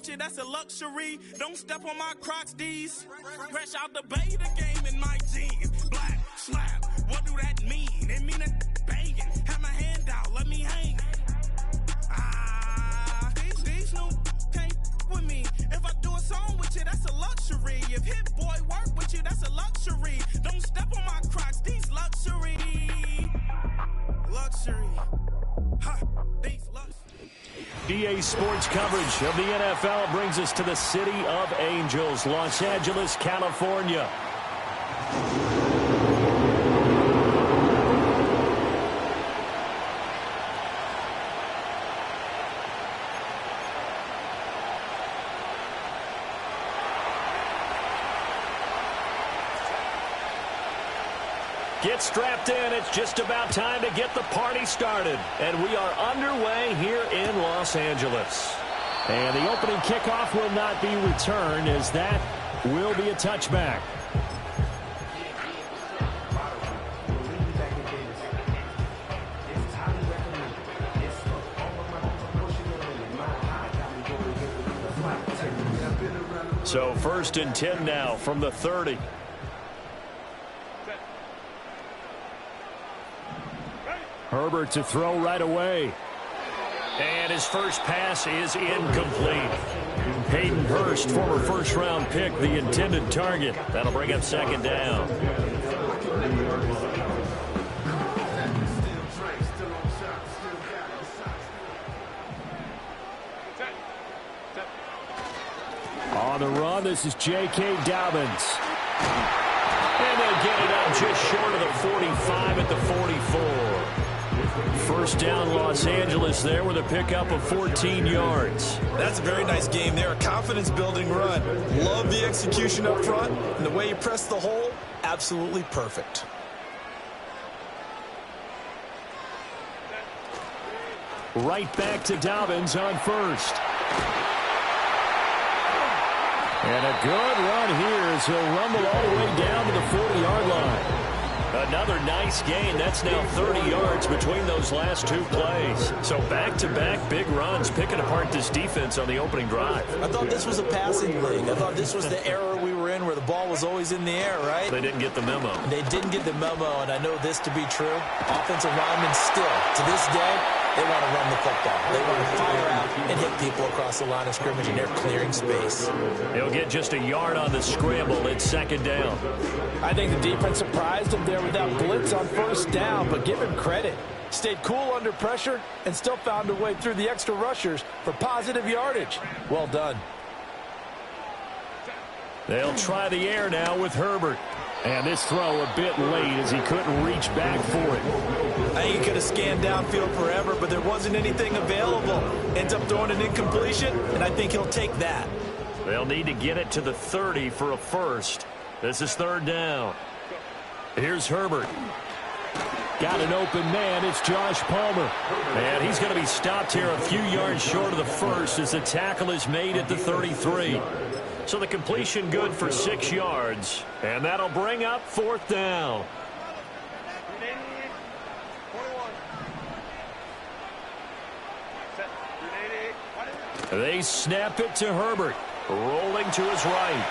with you, that's a luxury. Don't step on my Crocs, D's. Fresh out the bay, the game in my jeans. Black slap, what do that mean? It mean a banging. Have my hand out, let me hang. These new can't with me. If I do a song with you, that's a luxury. If Hit Boy work with you, that's a luxury. Don't step on my Crocs, these luxury. Luxury. Ha, these luxury. EA Sports coverage of the NFL brings us to the City of Angels, Los Angeles, California. Get strapped in. It's just about time to get the party started. And we are underway here in Los Angeles. And the opening kickoff will not be returned, as that will be a touchback. So 1st and 10 now from the 30. Herbert to throw right away. And his first pass is incomplete. Hayden Hurst, former first-round pick, the intended target. That'll bring up 2nd down. On the run, this is J.K. Dobbins. And they'll get it up just short of the 45 at the 44. First down, Los Angeles there with a pickup of 14 yards. That's a very nice game there. A confidence-building run. Love the execution up front. And the way you press the hole, absolutely perfect. Right back to Dobbins on 1st. And a good run here as he'll rumble all the way down to the 40-yard line. Another nice gain. That's now 30 yards between those last 2 plays. So back-to-back big runs, picking apart this defense on the opening drive. I thought this was a passing league. I thought this was the era we were in where the ball was always in the air, right? They didn't get the memo. They didn't get the memo, and I know this to be true. Offensive linemen still, to this day, they want to run the football. They want to fire out and hit people across the line of scrimmage, and they're clearing space. He'll get just a yard on the scramble. It's 2nd down. I think the defense surprised him there with that blitz on 1st down, but give him credit. Stayed cool under pressure and still found a way through the extra rushers for positive yardage. Well done. They'll try the air now with Herbert. And this throw a bit late as he couldn't reach back for it. I think he could have scanned downfield forever, but there wasn't anything available. Ends up throwing an incompletion, and I think he'll take that. They'll need to get it to the 30 for a first. This is 3rd down. Here's Herbert. Got an open man. It's Josh Palmer. And he's going to be stopped here a few yards short of the first as the tackle is made at the 33. So the completion good for 6 yards. And that'll bring up 4th down. They snap it to Herbert. Rolling to his right.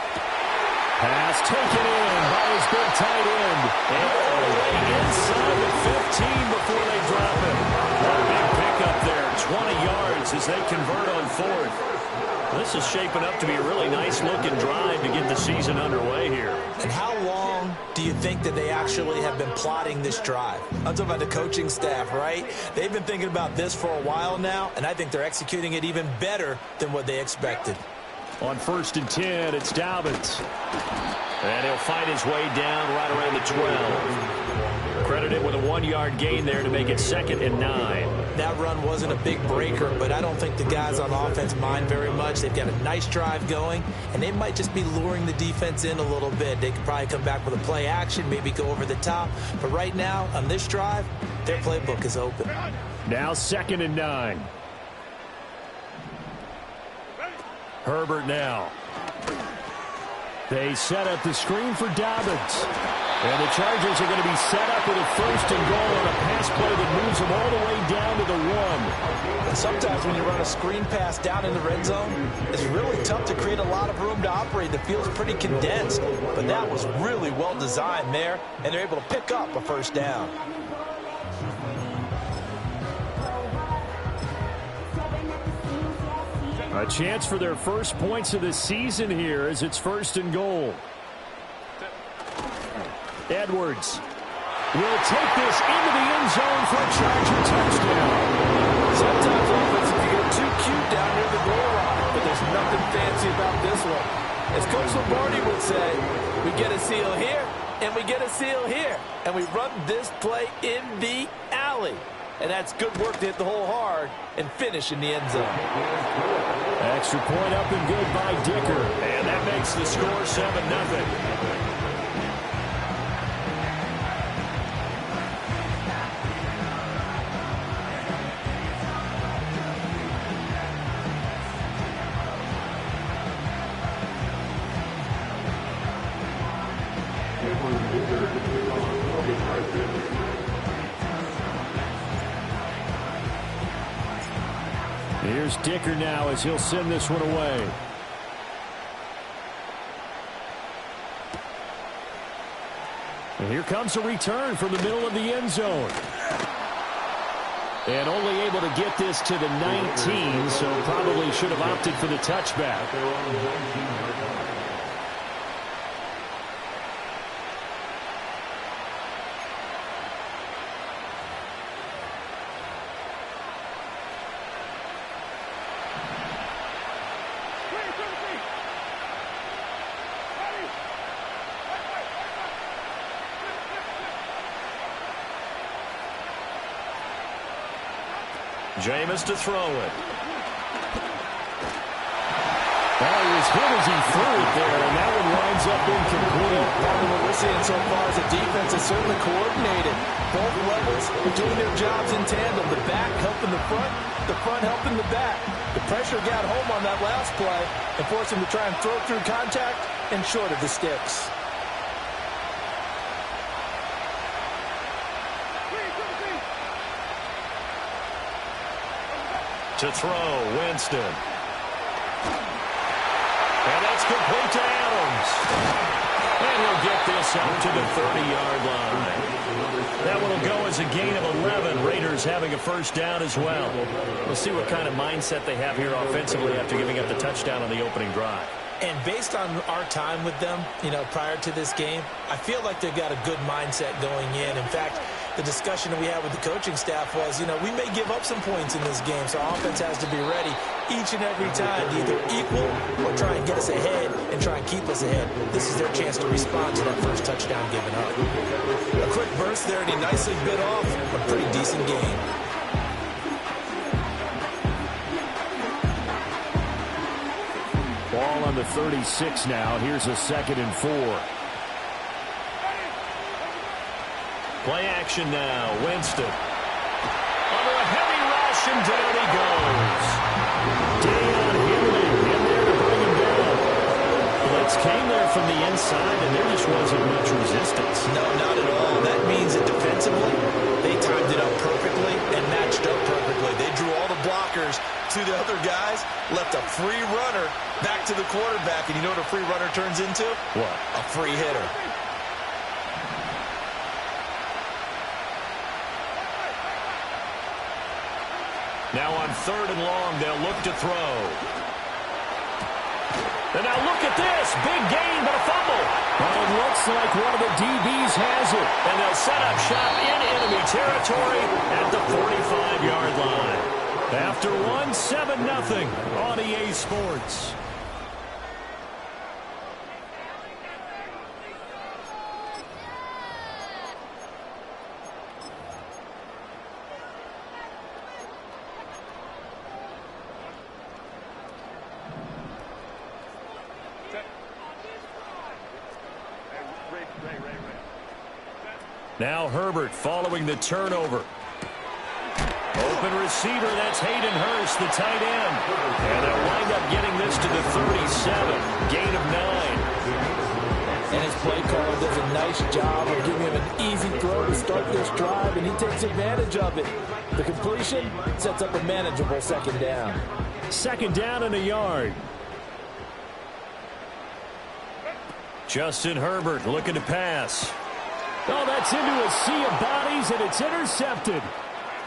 Pass taken in by his big tight end. And all the way inside the 15 before they drop him. A big pickup there. 20 yards as they convert on 4th. This is shaping up to be a really nice-looking drive to get the season underway here. And how long do you think that they actually have been plotting this drive? I'm talking about the coaching staff, right? They've been thinking about this for a while now, and I think they're executing it even better than what they expected. On 1st and 10, it's Dobbins. And he'll find his way down right around the 12. Credited with a 1-yard gain there to make it 2nd and 9. That run wasn't a big breaker, but I don't think the guys on offense mind very much. They've got a nice drive going, and they might just be luring the defense in a little bit. They could probably come back with a play action, maybe go over the top. But right now, on this drive, their playbook is open. Now 2nd and 9. Herbert now. They set up the screen for Dobbins. And the Chargers are going to be set up with a first and goal on a pass play that moves them all the way down to the 1. And sometimes when you run a screen pass down in the red zone, it's really tough to create a lot of room to operate. The field's pretty condensed. But that was really well designed there, and they're able to pick up a first down. A chance for their first points of the season here as it's first and goal. Edwards will take this into the end zone for a Charger touchdown. Sometimes offense, you get too cute down near the goal line, but there's nothing fancy about this one. As Coach Lombardi would say, we get a seal here, and we get a seal here, and we run this play in the alley. And that's good work to hit the hole hard and finish in the end zone. Extra point up and good by Dicker. And that makes the score 7-0. Here's Dicker now as he'll send this one away. And here comes a return from the middle of the end zone. And only able to get this to the 19, so probably should have opted for the touchback. Jameis to throw it. Oh, he was hit as he threw it there, and that one winds up incomplete. What we're seeing so far is a defense is certainly coordinated. Both levels are doing their jobs in tandem. The back helping the front helping the back. The pressure got home on that last play and forced him to try and throw through contact and short of the sticks. To throw, Winston. And that's complete to Adams. And he'll get this up to the 30-yard line. That one will go as a gain of 11. Raiders having a first down as well. We'll see what kind of mindset they have here offensively after giving up the touchdown on the opening drive. And based on our time with them, prior to this game, I feel like they've got a good mindset going in. In fact, the discussion that we had with the coaching staff was, we may give up some points in this game, so our offense has to be ready each and every time to either equal or try and get us ahead and try and keep us ahead. This is their chance to respond to that first touchdown given up. A quick burst there, and he nicely bit off a pretty decent game. Ball on the 36 now. Here's a 2nd and 4. Play action now. Winston. Under a heavy rush, and down he goes. Deion Henry in there to bring him down. Blitz came there from the inside, and there just wasn't much resistance. No, not at all. That means that defensively, they timed it up perfectly and matched up perfectly. They drew all the blockers to the other guys, left a free runner back to the quarterback, and you know what a free runner turns into? What? A free hitter. Now on 3rd and long, they'll look to throw. And now look at this. Big gain, but a fumble. Well, it looks like one of the DBs has it. And they'll set up shop in enemy territory at the 45-yard line. After one, 7-0 on EA Sports. Now Herbert following the turnover. Open receiver, that's Hayden Hurst, the tight end. And they'll wind up getting this to the 37. Gain of 9. And his play caller does a nice nice job of giving him an easy throw to start this drive, and he takes advantage of it. The completion sets up a manageable second down. Second down and a yard. Justin Herbert looking to pass. Oh, that's into a sea of bodies, and it's intercepted.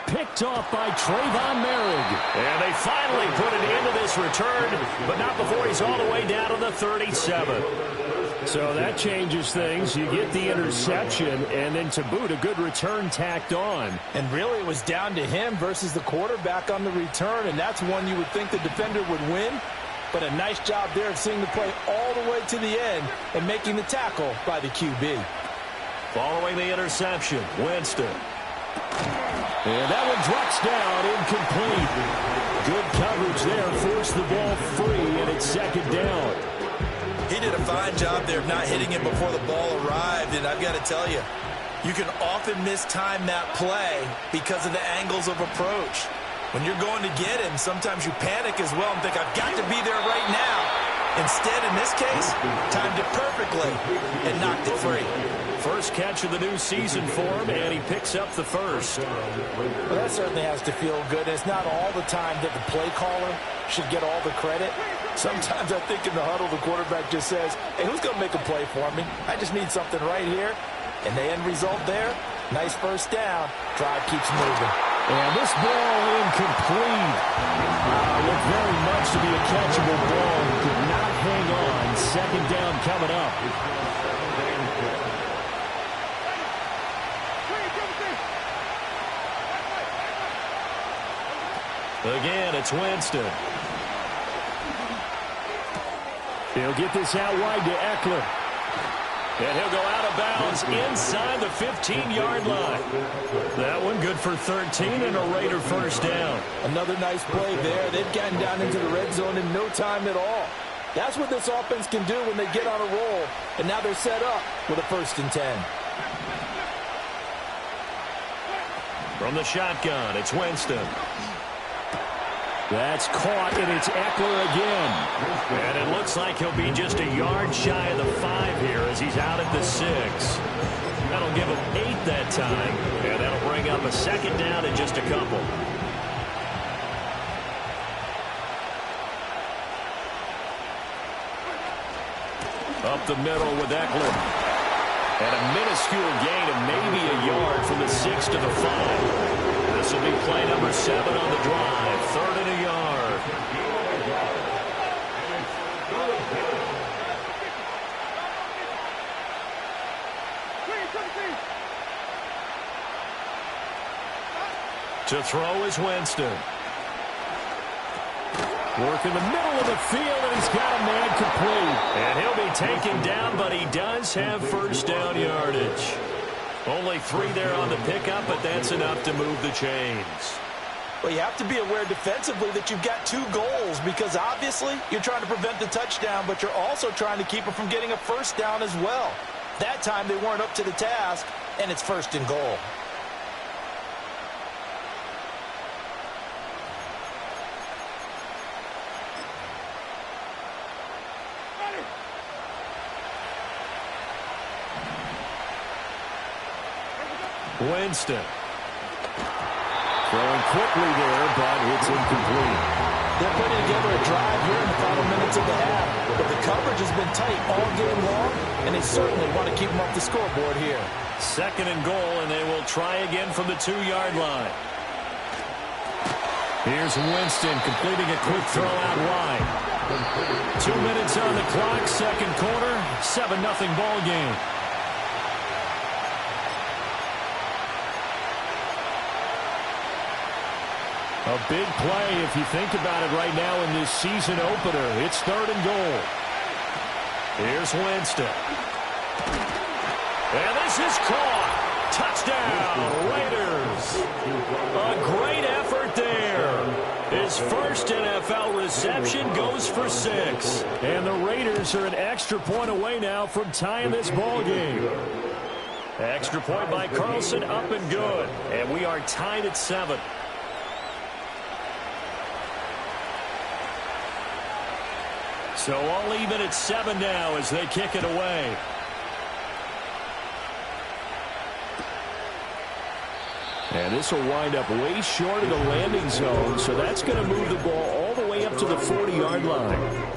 Picked off by Trayvon Merrick. And they finally put it into this return, but not before he's all the way down to the 37. So that changes things. You get the interception, and then to boot, a good return tacked on. And really, it was down to him versus the quarterback on the return, and that's one you would think the defender would win. But a nice job there of seeing the play all the way to the end and making the tackle by the QB. Following the interception, Winston. And that one drops down, incomplete. Good coverage there, forced the ball free, and it's second down. He did a fine job there of not hitting him before the ball arrived, and I've got to tell you, you can often mistime that play because of the angles of approach. When you're going to get him, sometimes you panic as well and think, I've got to be there right now. Instead, in this case, timed it perfectly and knocked it free. First catch of the new season for him, and he picks up the first. Well, that certainly has to feel good. It's not all the time that the play caller should get all the credit. Sometimes I think in the huddle, the quarterback just says, hey, who's going to make a play for me? I just need something right here. And the end result there, nice first down. Drive keeps moving. And this ball incomplete. Looked very much to be a catchable ball. Could not hang on. Second down coming up. Again, it's Winston. He'll get this out wide to Eckler. And he'll go out of bounds inside the 15-yard line. That one good for 13 and a Raider first down. Another nice play there. They've gotten down into the red zone in no time at all. That's what this offense can do when they get on a roll. And now they're set up with a 1st and 10. From the shotgun, it's Winston. That's caught, and it's Eckler again. And it looks like he'll be just a yard shy of the 5 here as he's out at the 6. That'll give him 8 that time, and that'll bring up a second down in just a couple. Up the middle with Eckler. And a minuscule gain of maybe a yard from the 6 to the 5. This will be play number 7 on the drive. 3rd and a yard. To throw is Winston. Work in the middle of the field, and he's got a man complete. And he'll be taken down, but he does have first down yardage. Only 3 there on the pickup, but that's enough to move the chains. Well, you have to be aware defensively that you've got 2 goals because obviously you're trying to prevent the touchdown, but you're also trying to keep it from getting a first down as well. That time they weren't up to the task, and it's 1st and goal. Winston. Throwing quickly there, but it's incomplete. They're putting together a drive here in the final minutes of the half, but the coverage has been tight all game long, and they certainly want to keep them off the scoreboard here. 2nd and goal, and they will try again from the 2-yard line. Here's Winston completing a quick throw out wide. 2 minutes on the clock, 2nd quarter, 7-0 ball game. A big play if you think about it right now in this season opener. It's 3rd and goal. Here's Winston. And this is caught. Touchdown, Raiders. A great effort there. His first NFL reception goes for 6. And the Raiders are an extra point away now from tying this ball game. Extra point by Carlson, up and good. And we are tied at 7. So all even at 7 now as they kick it away. And this will wind up way short of the landing zone, so that's going to move the ball all the way up to the 40-yard line.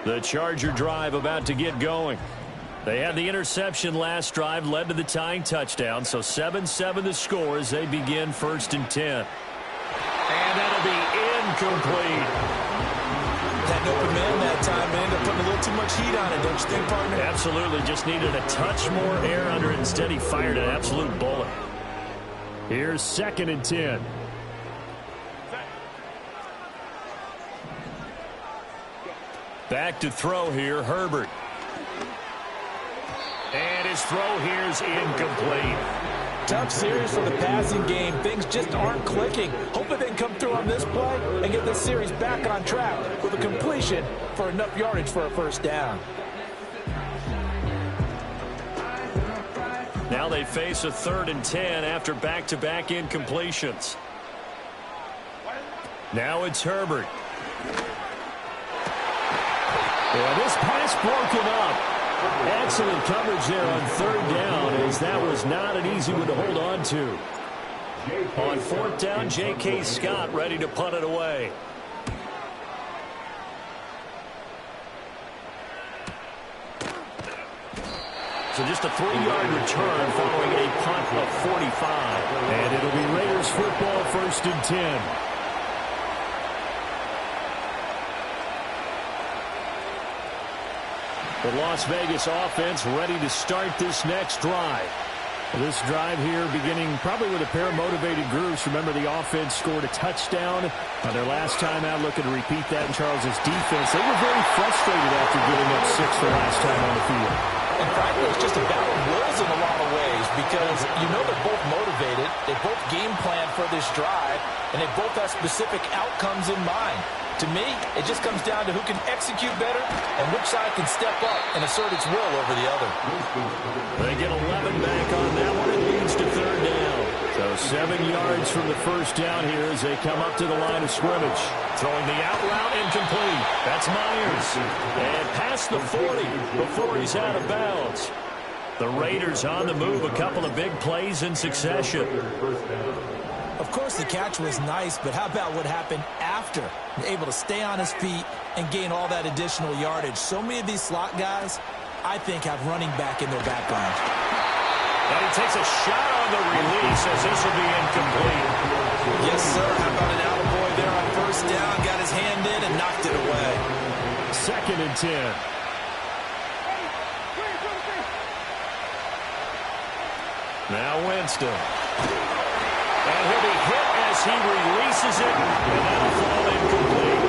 The Charger drive about to get going. They had the interception last drive, led to the tying touchdown, so 7-7 the score as they begin 1st and 10. And that'll be incomplete. That open man that time ended up putting a little too much heat on it, don't you think, partner? Absolutely. Just needed a touch more air under it. Instead, he fired an absolute bullet. Here's 2nd and 10. Back to throw here, Herbert. And his throw here's incomplete. Tough series for the passing game. Things just aren't clicking. Hoping they can come through on this play and get this series back on track with a completion for enough yardage for a 1st down. Now they face a 3rd and 10 after back-to-back incompletions. Now it's Herbert. Yeah, this pass broken up. Excellent coverage there on 3rd down, as that was not an easy one to hold on to. On 4th down, J.K. Scott ready to punt it away. So just a 3-yard return following a punt of 45. And it'll be Raiders football, 1st and 10. The Las Vegas offense ready to start this next drive. This drive here beginning probably with a pair of motivated groups. Remember, the offense scored a touchdown on their last time out, looking to repeat that in Charles's defense. They were very frustrated after giving up 6 the last time on the field. And frankly, it's just a battle of wills in a lot of ways because you know they're both motivated. They both game plan for this drive, and they both have specific outcomes in mind. To me, it just comes down to who can execute better and which side can step up and assert its will over the other. They get 11 back on that one. It leads to 3rd down. So 7 yards from the 1st down here as they come up to the line of scrimmage. Throwing the out route incomplete. That's Myers. And past the 40 before he's out of bounds. The Raiders on the move. A couple of big plays in succession. Of course, the catch was nice, but how about what happened after? Able to stay on his feet and gain all that additional yardage. So many of these slot guys, I think, have running back in their background. And he takes a shot on the release as this will be incomplete. Yes, sir. How about an attaboy there on 1st down? Got his hand in and knocked it away. 2nd and 10. Now Winston. And he'll be hit as he releases it, and that'll fall incomplete.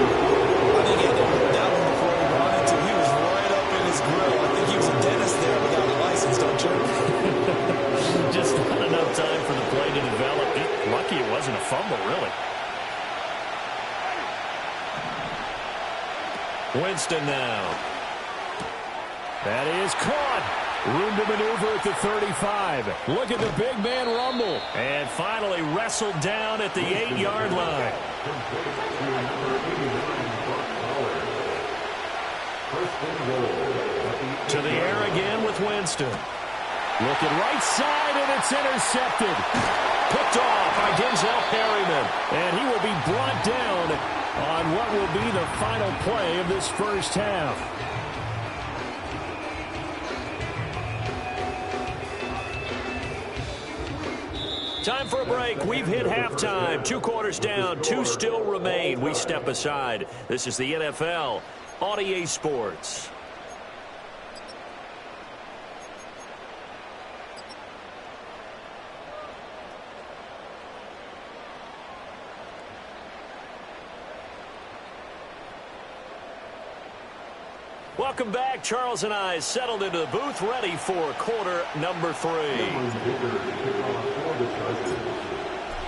I think he had to hold that one before he wanted to. He was right up in his grill. I think he was a dentist there without a license, don't you? Just not enough time for the play to develop. Lucky it wasn't a fumble, really. Winston now. That is caught. Room to maneuver at the 35. Look at the big man rumble. And finally wrestled down at the 8-yard line. To the air again with Winston. Looking right side, and it's intercepted. Picked off by Denzel Perryman. And he will be brought down on what will be the final play of this 1st half. Time for a break. We've hit halftime. 2 quarters down. 2 still remain. We step aside. This is the NFL on EA Sports. Welcome back. Charles and I settled into the booth, ready for quarter number 3.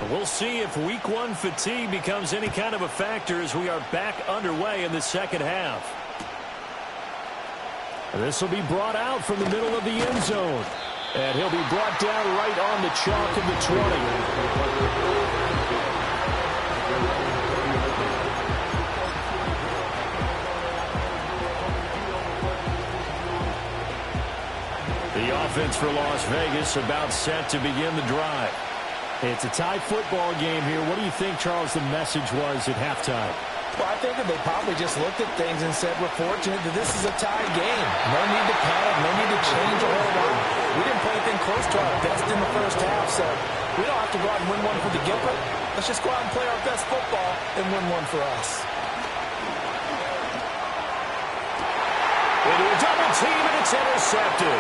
We'll see if week 1 fatigue becomes any kind of a factor as we are back underway in the 2nd half. This will be brought out from the middle of the end zone. And he'll be brought down right on the chalk of the 20. offense for Las Vegas about set to begin the drive. It's a tie football game here. What do you think, Charles, the message was at halftime? Well, I think that they probably just looked at things and said, we're fortunate that this is a tie game. No need to panic, no need to change a whole lot. We didn't play anything close to our best in the first half, so we don't have to go out and win one for the Gipper. Let's just go out and play our best football and win one for us. Into a double team, and it's intercepted.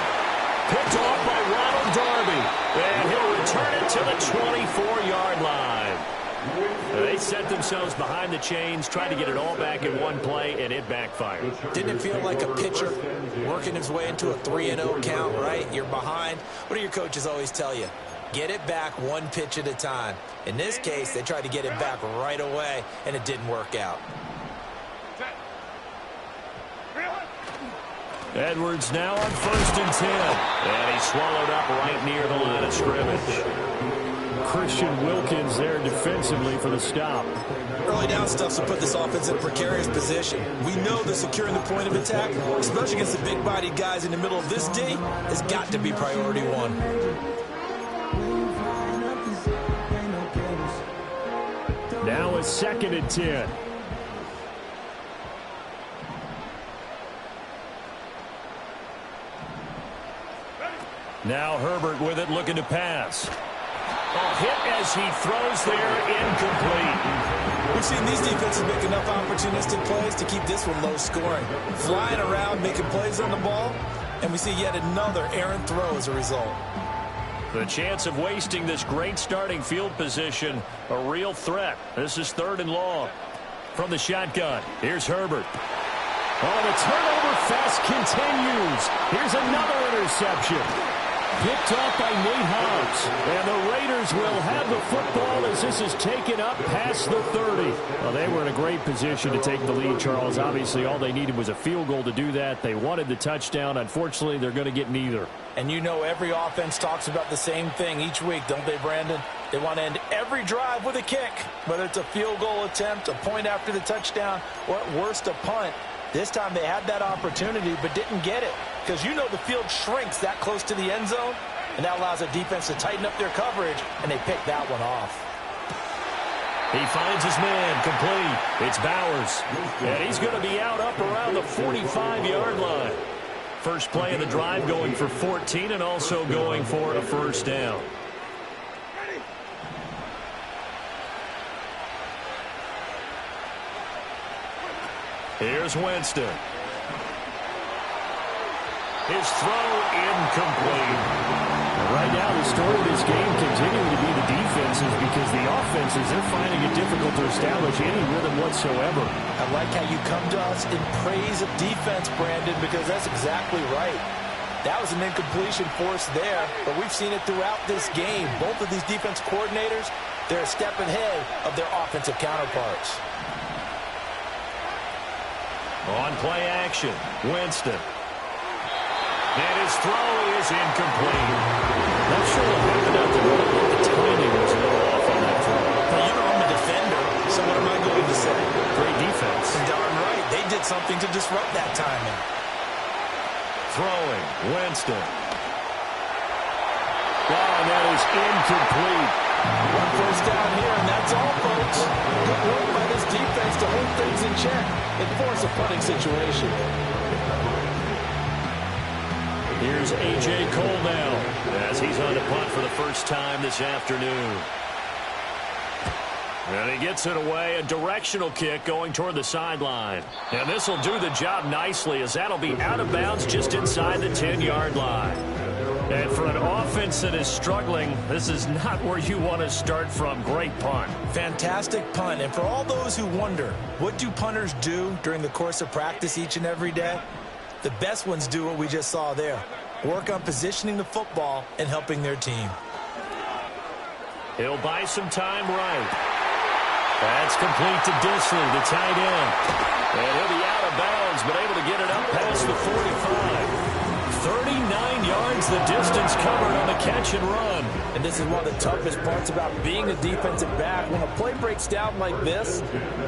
Picked off by Ronald Darby. And he'll return it to the 24-yard line. They set themselves behind the chains, tried to get it all back in one play, and it backfired. Didn't it feel like a pitcher working his way into a 3-0 count, right? You're behind. What do your coaches always tell you? Get it back one pitch at a time. In this case, they tried to get it back right away, and it didn't work out. Edwards now on 1st and 10. And he's swallowed up right near the line of scrimmage. Christian Wilkins there defensively for the stop. Early down stuffs will put this offense in a precarious position. We know that securing the point of attack, especially against the big-bodied guys in the middle of this D, has got to be priority one. Now a 2nd and 10. Now Herbert with it, looking to pass. A hit as he throws there, incomplete. We've seen these defenses make enough opportunistic plays to keep this one low scoring. Flying around, making plays on the ball, and we see yet another errant throw as a result. The chance of wasting this great starting field position, a real threat. This is 3rd and long. From the shotgun, here's Herbert. Oh, the turnover fest continues. Here's another interception. Picked off by Nate Hobbs. And the Raiders will have the football as this is taken up past the 30. Well, they were in a great position to take the lead, Charles. Obviously, all they needed was a field goal to do that. They wanted the touchdown. Unfortunately, they're going to get neither. And you know every offense talks about the same thing each week, don't they, Brandon? They want to end every drive with a kick, whether it's a field goal attempt, a point after the touchdown, or at worst, a punt. This time they had that opportunity but didn't get it because you know the field shrinks that close to the end zone, and that allows a defense to tighten up their coverage, and they pick that one off. He finds his man, complete. It's Bowers, and he's going to be out up around the 45-yard line. First play of the drive going for 14 and also going for a first down. Here's Winston. His throw incomplete. Right now, the story of this game continuing to be the defenses because the offenses, they're finding it difficult to establish any rhythm whatsoever. I like how you come to us in praise of defense, Brandon, because that's exactly right. That was an incompletion forced there, but we've seen it throughout this game. Both of these defense coordinators, they're a step ahead of their offensive counterparts. On play action, Winston. And his throw is incomplete. Not sure what happened out there, but the timing was a little off on that throw. Now, you know I'm a defender, so what am I going to say? Great defense. Darn right. They did something to disrupt that timing. Throwing, Winston. Oh, and that is incomplete. One first down here, and that's all, folks. Good work by this defense to hold things in check and force a punting situation. Here's A.J. Cole now as he's on the punt for the first time this afternoon. And he gets it away, a directional kick going toward the sideline. And this will do the job nicely as that'll be out of bounds just inside the 10-yard line. And for an offense that is struggling, this is not where you want to start from. Great punt. Fantastic punt. And for all those who wonder, what do punters do during the course of practice each and every day? The best ones do what we just saw there. Work on positioning the football and helping their team. He'll buy some time right. That's complete to Disley, the tight end. And he'll be out of bounds, but able to get it up past the 45. 39 yards the distance covered on the catch and run. And this is one of the toughest parts about being a defensive back. When a play breaks down like this,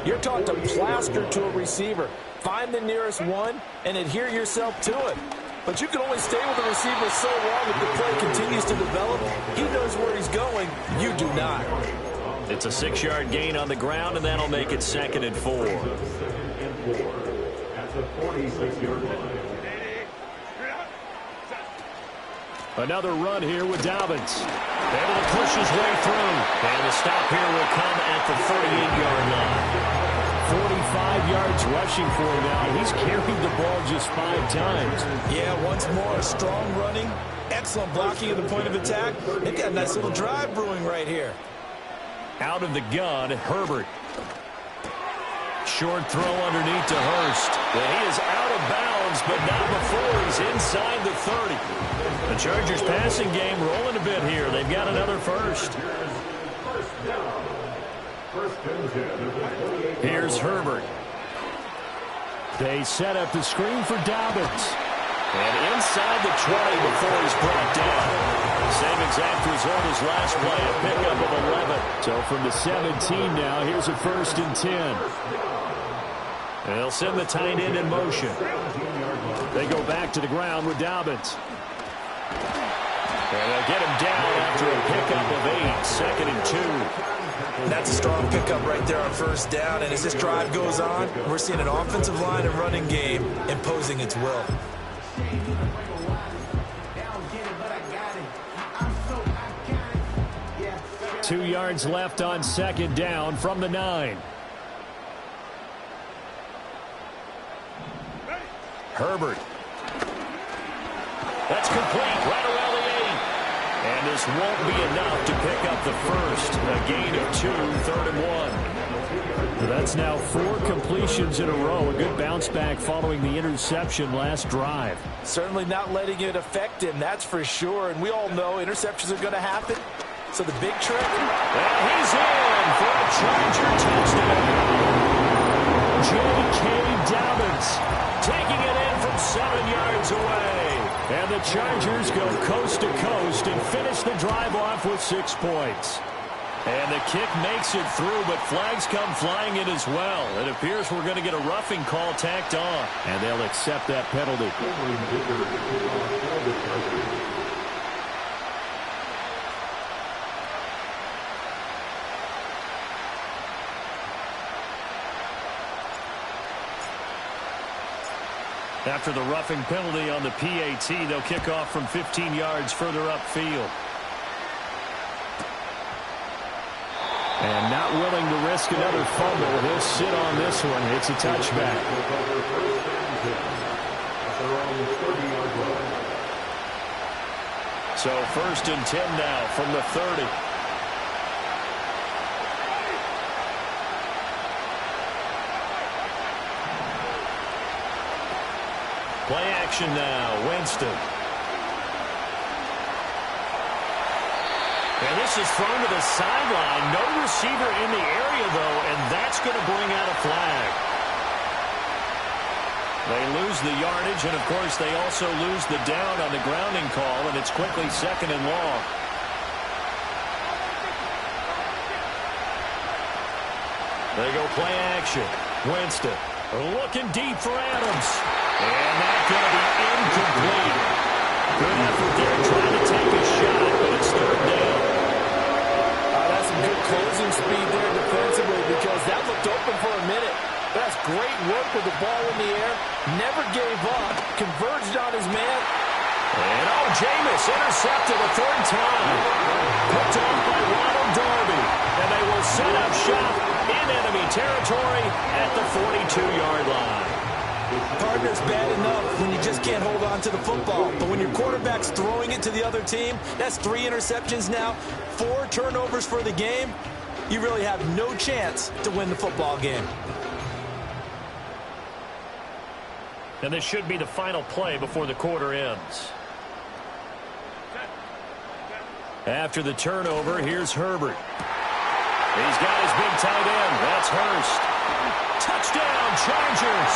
you're taught to plaster to a receiver. Find the nearest one and adhere yourself to it. But you can only stay with the receiver so long if the play continues to develop. He knows where he's going. You do not. It's a 6-yard gain on the ground, and that'll make it 2nd and 4. Another run here with Dobbins. Able to push his way through. And the stop here will come at the 38-yard line. 45 yards rushing for him now. He's carried the ball just 5 times. Yeah, once more, strong running, excellent blocking at the point of attack. They've got a nice little drive brewing right here. Out of the gun, Herbert. Short throw underneath to Hurst. And he is out of bounds, but not before he's inside the 30. The Chargers passing game rolling a bit here. They've got another first. Here's Herbert. They set up the screen for Dobbins. And inside the 20 before he's brought down. Same exact result as last play, a pickup of 11. So from the 17 now, here's a 1st and 10. They'll send the tight end in motion. They go back to the ground with Dobbins. And they'll get him down after a pickup of 8, 2nd and 2. That's a strong pickup right there on 1st down. And as this drive goes on, we're seeing an offensive line and running game imposing its will. 2 yards left on 2nd down from the 9. Herbert. That's complete right around the 8. And this won't be enough to pick up the first. A gain of 2, 3rd and 1. That's now 4 completions in a row. A good bounce back following the interception last drive. Certainly not letting it affect him, that's for sure. And we all know interceptions are going to happen. So the big trick. And he's in for a Charger touchdown. J.K. Dobbins taking it in from 7 yards away. And the Chargers go coast to coast and finish the drive off with 6 points. And the kick makes it through, but flags come flying in as well. It appears we're going to get a roughing call tacked on. And they'll accept that penalty. After the roughing penalty on the PAT, they'll kick off from 15 yards further upfield. And not willing to risk another fumble. He'll sit on this one. It's a touchback. So 1st and 10 now from the 30. Play action now, Winston. And this is thrown to the sideline. No receiver in the area, though, and that's going to bring out a flag. They lose the yardage, and, of course, they also lose the down on the grounding call, and it's quickly 2nd and long. They go play action. Winston looking deep for Adams. And that's going to be incomplete. Good effort there trying to take a shot, but it's 3rd down. That's some good closing speed there defensively because that looked open for a minute. That's great work with the ball in the air. Never gave up. Converged on his man. And Jameis intercepted a 3rd time. Picked off by Ronald Darby. And they will set up shop in enemy territory at the 42-yard line. Partner's bad enough when you just can't hold on to the football. But when your quarterback's throwing it to the other team, that's 3 interceptions now, 4 turnovers for the game. You really have no chance to win the football game. And this should be the final play before the quarter ends. After the turnover, here's Herbert. He's got his big tight end. That's Hurst. Touchdown, Chargers.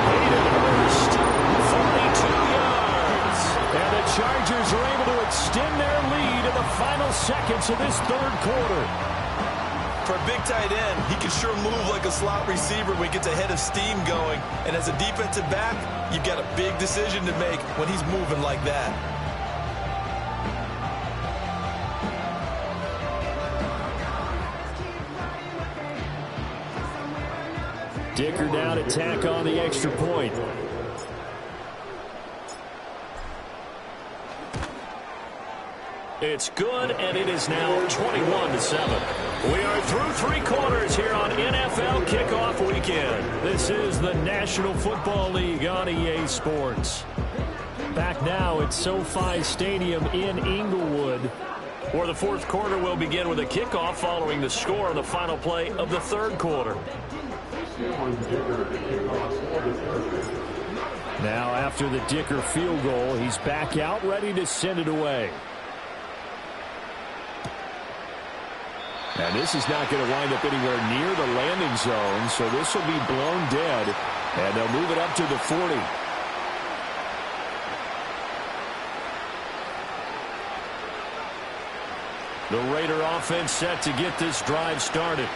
Hayden Hurst, 42 yards. And the Chargers are able to extend their lead in the final seconds of this 3rd quarter. For a big tight end, he can sure move like a slot receiver when he gets a head of steam going. And as a defensive back, you've got a big decision to make when he's moving like that. Dicker down to tack on the extra point. It's good, and it is now 21-7. We are through three quarters here on NFL Kickoff Weekend. This is the National Football League on EA Sports. Back now at SoFi Stadium in Inglewood, where the fourth quarter will begin with a kickoff following the score on the final play of the third quarter. Now after the Dicker field goal, he's back out ready to send it away. And this is not going to wind up anywhere near the landing zone, so this will be blown dead, and they'll move it up to the 40. The Raider offense set to get this drive started.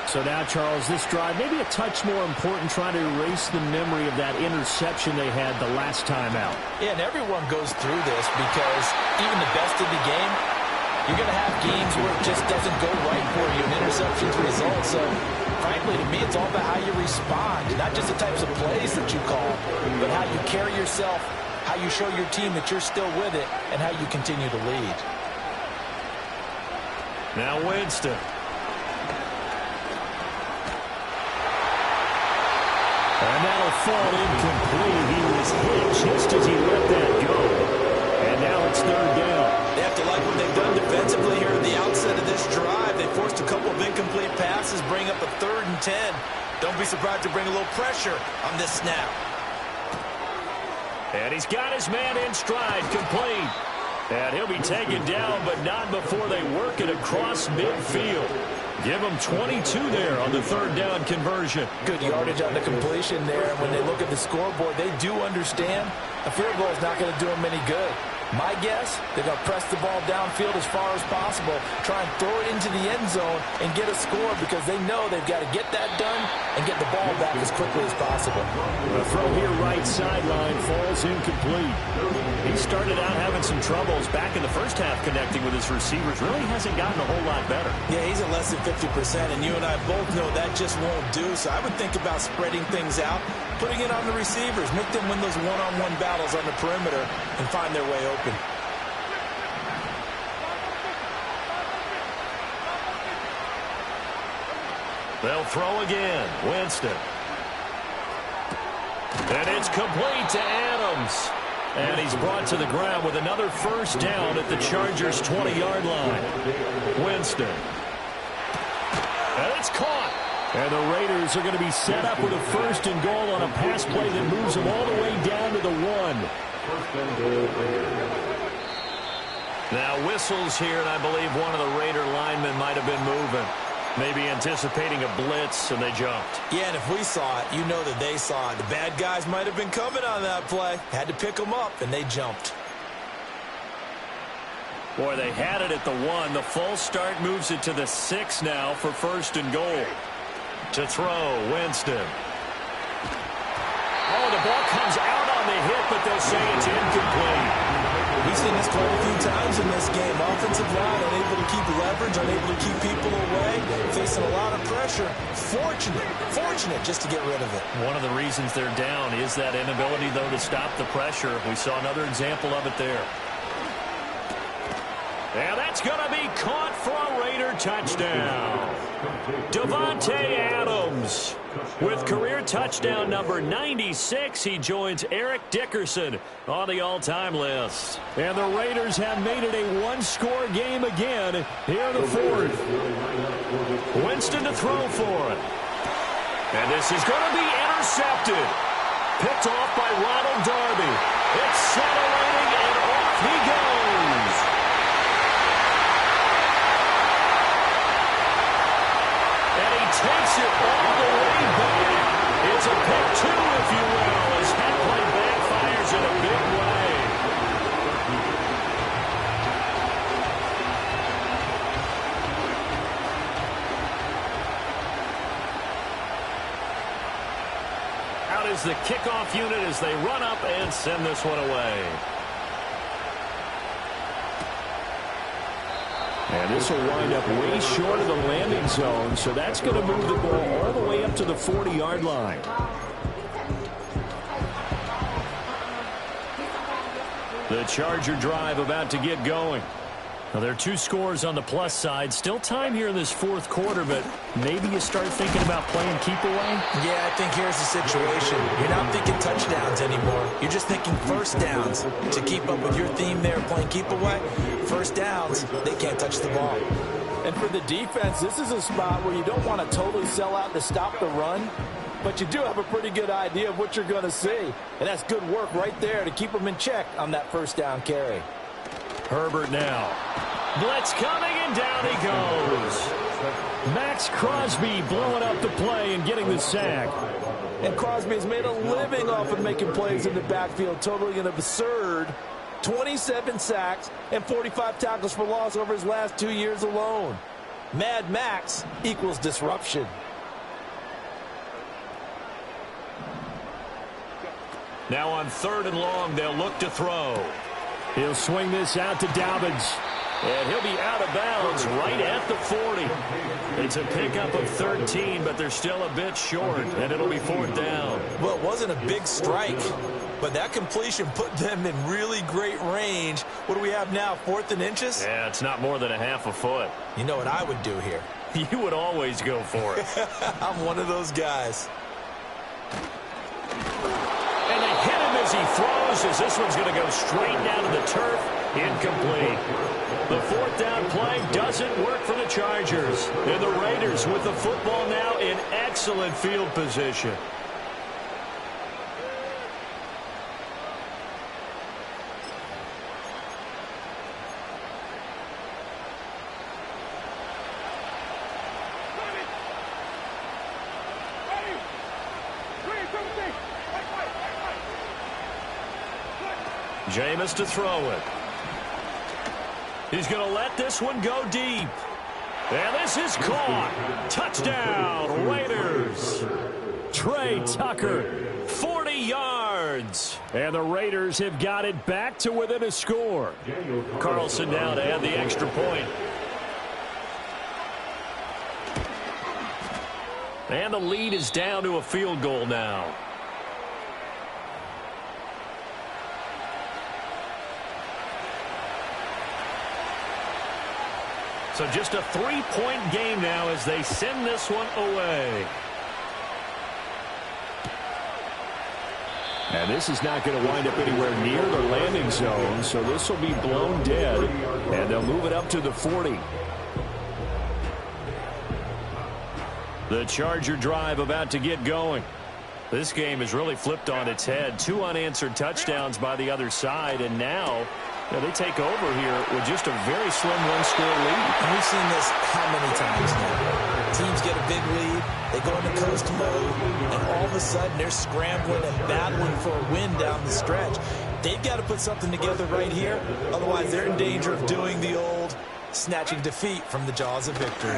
So now, Charles, this drive maybe a touch more important, trying to erase the memory of that interception they had the last time out. Yeah, and everyone goes through this because even the best of the game, you're going to have games where it just doesn't go right for you, and interceptions result. So, frankly, to me, it's all about how you respond, not just the types of plays that you call, but how you carry yourself, how you show your team that you're still with it, and how you continue to lead. Now Winston. And that'll fall incomplete. He was hit just as he let that go. And now it's third down. They have to like what they've done defensively here at the outset of this drive. They forced a couple of incomplete passes, bring up a 3rd and 10. Don't be surprised to bring a little pressure on this snap. And he's got his man in stride, complete. And he'll be taken down, but not before they work it across midfield. Give them 22 there on the 3rd down conversion. Good yardage on the completion there. And when they look at the scoreboard, they do understand a field goal is not going to do them any good. My guess, they're going to press the ball downfield as far as possible, try and throw it into the end zone and get a score because they know they've got to get that done and get the ball back as quickly as possible. The throw here right sideline falls incomplete. He started out having some troubles back in the first half connecting with his receivers. Really hasn't gotten a whole lot better. Yeah, he's at less than 50%, and you and I both know that just won't do. So I would think about spreading things out, putting it on the receivers, make them win those one-on-one battles on the perimeter and find their way open. They'll throw again. Winston. And it's complete to Adams. And he's brought to the ground with another first down at the Chargers' 20-yard line. Winston. And it's caught. And the Raiders are going to be set up with a 1st and goal on a pass play that moves them all the way down to the 1. Now whistles here, and I believe one of the Raider linemen might have been moving. Maybe anticipating a blitz, and they jumped. Yeah, and if we saw it, you know that they saw it. The bad guys might have been coming on that play. Had to pick them up, and they jumped. Boy, they had it at the 1. The false start moves it to the 6 now for 1st and goal. To throw, Winston. Oh, the ball comes out on the hit, but they'll say it's incomplete. We've seen this quite a few times in this game. Offensive line unable to keep leverage, unable to keep people away, facing a lot of pressure. Fortunate just to get rid of it. One of the reasons they're down is that inability, though, to stop the pressure. We saw another example of it there. And that's going to be caught for a Raider touchdown. Davante Adams with career touchdown number 96. He joins Eric Dickerson on the all-time list. And the Raiders have made it a one-score game again here in the 4th. Winston to throw for it. And this is going to be intercepted. Picked off by Ronald Darby. It's settling, and off he goes. Takes it all the way back. It's a pick 2, if you will, as that play backfires in a big way. as the kickoff unit as they run up and send this one away. And this will wind up way short of the landing zone, so that's going to move the ball all the way up to the 40-yard line. The Charger drive about to get going. Now, there are 2 scores on the plus side. Still time here in this fourth quarter, but maybe you start thinking about playing keep away? Yeah, I think here's the situation. You're not thinking touchdowns anymore. You're just thinking first downs. To keep up with your theme there, playing keep away, first downs, they can't touch the ball. And for the defense, this is a spot where you don't want to totally sell out to stop the run, but you do have a pretty good idea of what you're going to see. And that's good work right there to keep them in check on that first down carry. Herbert now. Blitz coming, and down he goes. Max Crosby blowing up the play and getting the sack. And Crosby has made a living off of making plays in the backfield, totaling an absurd 27 sacks and 45 tackles for loss over his last 2 years alone. Mad Max equals disruption. Now on 3rd and long, they'll look to throw. He'll swing this out to Dobbins. And he'll be out of bounds right at the 40. It's a pickup of 13, but they're still a bit short, and it'll be 4th down. Well, it wasn't a big strike, but that completion put them in really great range. What do we have now, 4th and inches? Yeah, it's not more than a half a foot. You know what I would do here? You would always go for it. I'm one of those guys. And they hit him as he throws, as this one's going to go straight down to the turf. Incomplete. The 4th down play doesn't work for the Chargers. And the Raiders with the football now in excellent field position. Jameis to throw it. He's going to let this one go deep. And this is caught. Touchdown, Raiders. Trey Tucker. 40 yards. And the Raiders have got it back to within a score. Carlson now to add the extra point. And the lead is down to a field goal now. So just a 3-point game now as they send this one away. And this is not going to wind up anywhere near the landing zone, so this will be blown dead, and they'll move it up to the 40. The Charger drive about to get going. This game is really flipped on its head. 2 unanswered touchdowns by the other side, and now they take over here with just a very slim 1-score lead. And we've seen this how many times now? Teams get a big lead, they go into coast mode, and all of a sudden they're scrambling and battling for a win down the stretch. They've got to put something together right here, otherwise they're in danger of doing the old snatching defeat from the jaws of victory.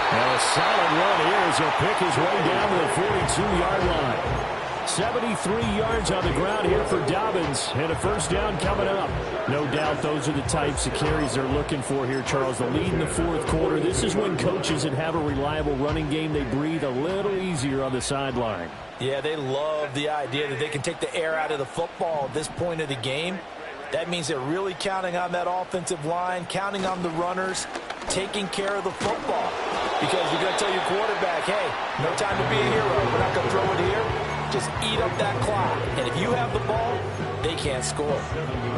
And a solid run here as he'll pick his way down to the 42-yard line. 73 yards on the ground here for Dobbins, and a first down coming up. No doubt those are the types of carries they're looking for here, Charles. The lead in the fourth quarter. This is when coaches that have a reliable running game, they breathe a little easier on the sideline. Yeah, they love the idea that they can take the air out of the football at this point of the game. That means they're really counting on that offensive line, counting on the runners, taking care of the football. Because you're going to tell your quarterback, hey, no time to be a hero. We're not going to throw it here. Just eat up that clock. And if you have the ball, they can't score.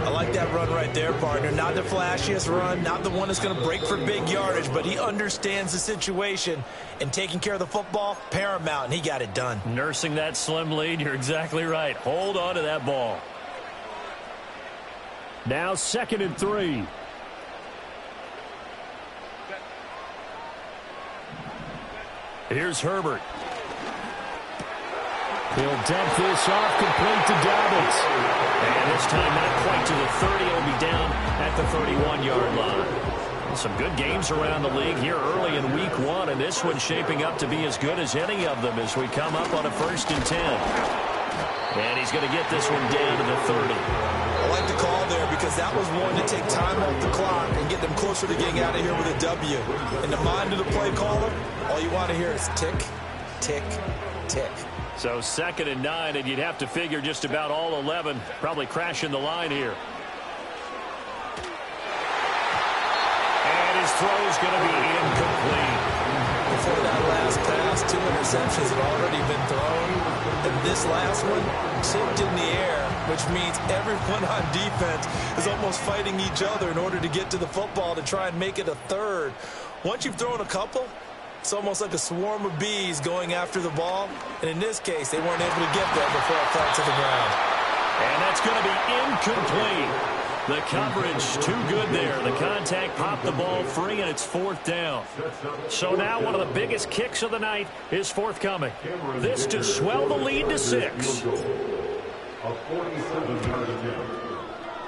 I like that run right there, partner. Not the flashiest run, not the one that's going to break for big yardage, but he understands the situation, and taking care of the football, paramount, and he got it done. Nursing that slim lead, you're exactly right. Hold on to that ball. Now 2nd and 3. Here's Herbert. He'll dump this off complete to Dobbins. And this time not quite to the 30. It'll be down at the 31-yard line. Some good games around the league here early in week 1, and this one's shaping up to be as good as any of them as we come up on a 1st and 10. And he's going to get this one down to the 30. I like the call there because that was one to take time off the clock and get them closer to getting out of here with a W. In the mind of the play caller, all you want to hear is tick, tick, tick. So 2nd and 9, and you'd have to figure just about all 11 probably crashing the line here. His throw's going to be incomplete. Before that last pass, 2 interceptions had already been thrown. And this last one tipped in the air, which means everyone on defense is almost fighting each other in order to get to the football to try and make it a 3rd. Once you've thrown a couple, it's almost like a swarm of bees going after the ball. And in this case, they weren't able to get there before it fell to the ground. And that's going to be incomplete. The coverage too good there. The contact popped the ball free, and it's 4th down. So now one of the biggest kicks of the night is forthcoming. This to swell the lead to 6.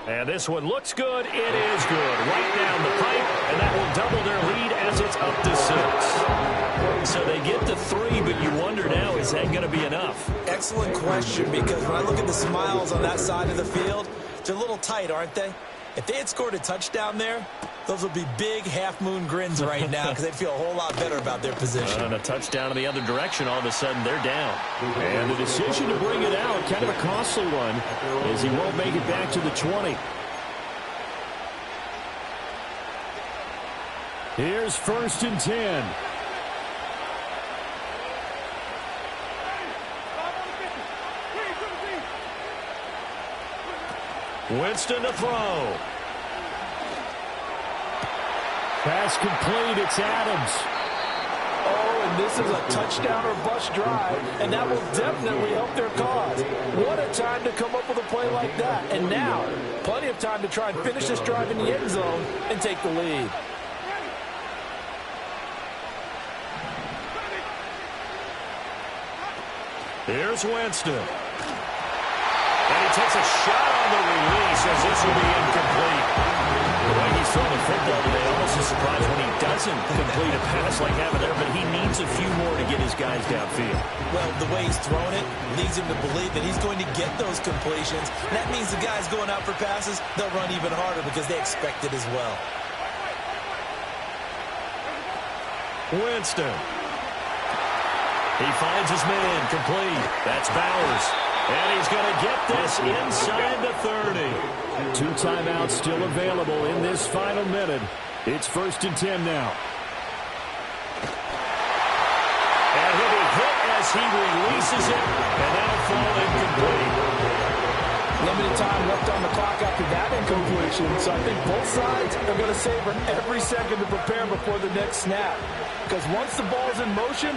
And this one looks good. It is good. Right down the pipe, and that will double their lead as it's up to 6. So they get to 3, but you wonder now, is that going to be enough? Excellent question, because when I look at the smiles on that side of the field, they're a little tight, aren't they? If they had scored a touchdown there, those would be big half-moon grins right now because they'd feel a whole lot better about their position. And a touchdown in the other direction, all of a sudden they're down. And the decision to bring it out, kind of a costly one, as he won't make it back to the 20. Here's 1st and 10. Winston to throw. Pass complete. It's Adams. Oh, and this is a touchdown or bust drive, and that will definitely help their cause. What a time to come up with a play like that. And now, plenty of time to try and finish this drive in the end zone and take the lead. Here's Winston. And he takes a shot on the release as this will be incomplete. The way he's throwing the football today, almost a surprise when he doesn't complete a pass like having there, but he needs a few more to get his guys downfield. Well, the way he's throwing it leads him to believe that he's going to get those completions. And that means the guys going out for passes, they'll run even harder because they expect it as well. Winston. He finds his man complete. That's Bowers. And he's going to get this inside the 30. 2 timeouts still available in this final minute. It's 1st and 10 now. And he'll be hit as he releases it, and that'll fall incomplete. Limited time left on the clock after that incompletion, so I think both sides are going to savor every second to prepare before the next snap. Because once the ball's in motion,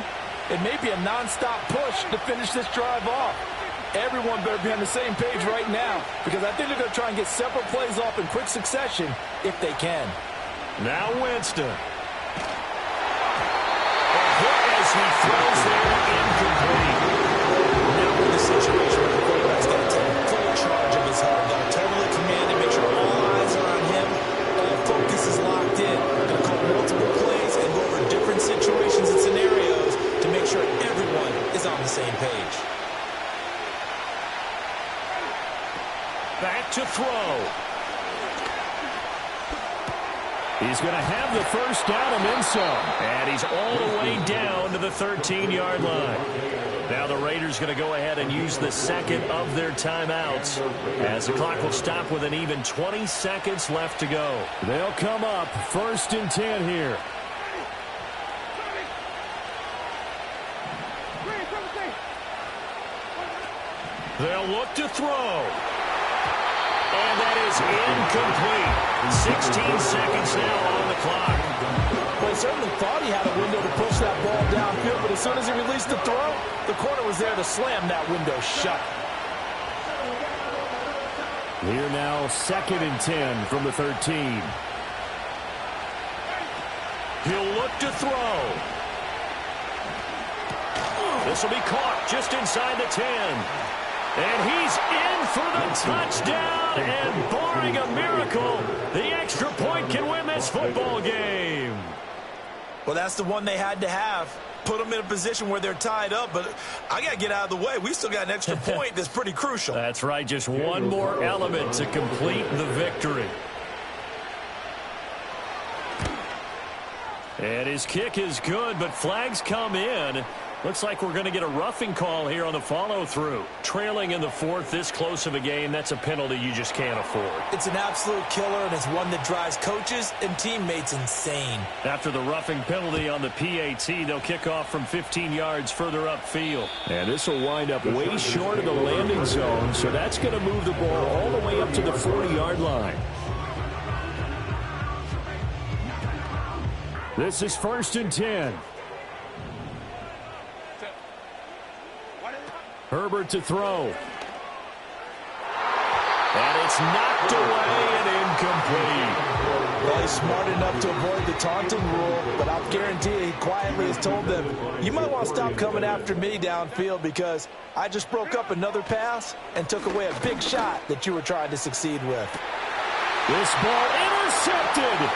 it may be a nonstop push to finish this drive off. Everyone better be on the same page right now, because I think they're going to try and get several plays off in quick succession if they can. Now Winston. As he throws there, incomplete. Now we're in the situation where the quarterback's got to take full charge of his head. Got to totally command and make sure all eyes are on him. All focus is locked in. Going to call multiple plays and go over different situations and scenarios to make sure everyone is on the same page. Back to throw. He's going to have the first down and then some. And he's all the way down to the 13-yard line. Now the Raiders going to go ahead and use the second of their timeouts as the clock will stop with an even 20 seconds left to go. They'll come up 1st and 10 here. They'll look to throw. And that is incomplete. 16 seconds now on the clock. Well, he certainly thought he had a window to push that ball downfield, but as soon as he released the throw, the corner was there to slam that window shut. Here now, 2nd and 10 from the 13. He'll look to throw. This will be caught just inside the 10. And he's in for the touchdown. And barring a miracle, the extra point can win this this football game. Well, that's the one they had to have. Put them in a position where they're tied up, but I got to get out of the way. We still got an extra point that's pretty crucial. That's right, just one more element to complete the victory. And his kick is good, but flags come in. Looks like we're going to get a roughing call here on the follow-through. Trailing in the fourth, this close of a game, that's a penalty you just can't afford. It's an absolute killer, and it's one that drives coaches and teammates insane. After the roughing penalty on the PAT, they'll kick off from 15 yards further upfield. And this will wind up way short of the landing zone, so that's going to move the ball all the way up to the 40-yard line. This is 1st and 10. Herbert to throw. And it's knocked away and incomplete. Well, he's smart enough to avoid the taunting rule, but I'll guarantee he quietly has told them, you might want to stop coming after me downfield because I just broke up another pass and took away a big shot that you were trying to succeed with. This ball intercepted.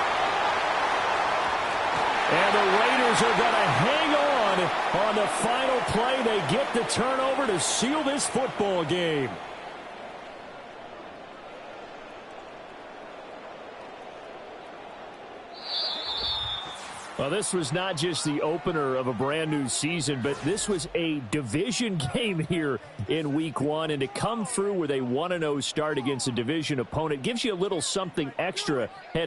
And the Raiders are going to hang on the final play. They get the turnover to seal this football game. Well, this was not just the opener of a brand new season, but this was a division game here in week 1. And to come through with a 1-0 start against a division opponent gives you a little something extra.